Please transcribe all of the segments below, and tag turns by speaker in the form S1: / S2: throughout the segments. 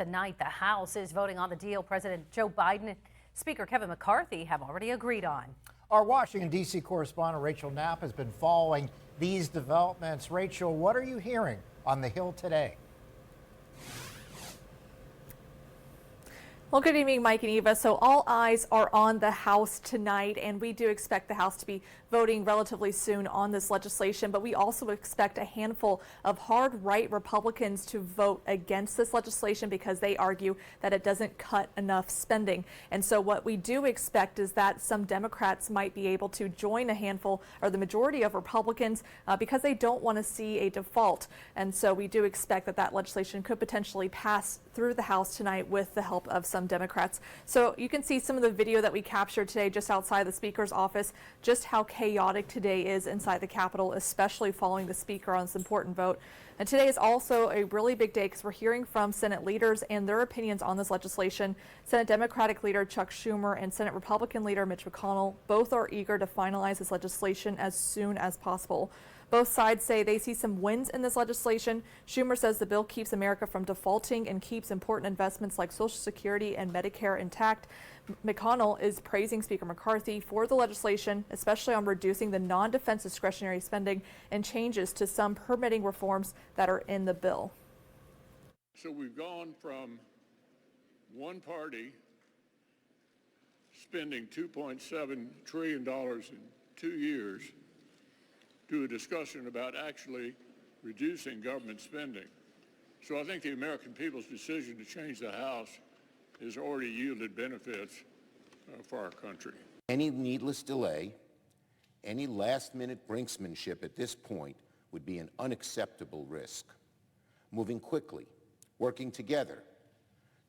S1: Tonight, the House is voting on the deal President Joe Biden and Speaker Kevin McCarthy have already agreed on.
S2: Our Washington, D.C. correspondent Rachel Knapp has been following these developments. Rachel, what are you hearing on the Hill today?
S3: Well, good evening, Mike and Eva. So all eyes are on the House tonight, and we do expect the House to be voting relatively soon on this legislation, but we also expect a handful of hard right Republicans to vote against this legislation because they argue that it doesn't cut enough spending. And so what we do expect is that some Democrats might be able to join a handful or the majority of Republicans because they don't want to see a default. And so we do expect that that legislation could potentially pass through the House tonight with the help of some Democrats. So you can see some of the video that we captured today just outside the Speaker's office, just how chaotic today is inside the Capitol, especially following the Speaker on this important vote. And today is also a really big day because we're hearing from Senate leaders and their opinions on this legislation. Senate Democratic leader Chuck Schumer and Senate Republican leader Mitch McConnell both are eager to finalize this legislation as soon as possible. Both sides say they see some wins in this legislation. Schumer says the bill keeps America from defaulting and keeps important investments like Social Security and Medicare intact. McConnell is praising Speaker McCarthy for the legislation, especially on reducing the non-defense discretionary spending and changes to some permitting reforms that are in the bill.
S4: So we've gone from one party spending $2.7 trillion in 2 years to a discussion about actually reducing government spending. So I think the American people's decision to change the House has already yielded benefits for our country.
S5: Any needless delay, any last-minute brinksmanship at this point would be an unacceptable risk. Moving quickly, working together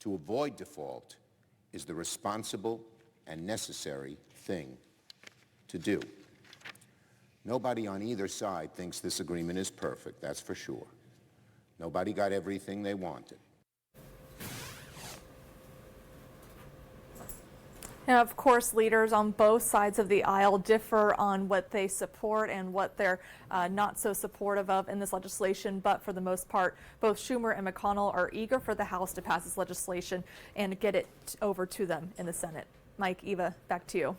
S5: to avoid default is the responsible and necessary thing to do. Nobody on either side thinks this agreement is perfect, that's for sure. Nobody got everything they wanted.
S3: And of course, leaders on both sides of the aisle differ on what they support and what they're not so supportive of in this legislation. But for the most part, both Schumer and McConnell are eager for the House to pass this legislation and get it over to them in the Senate. Mike, Eva, back to you.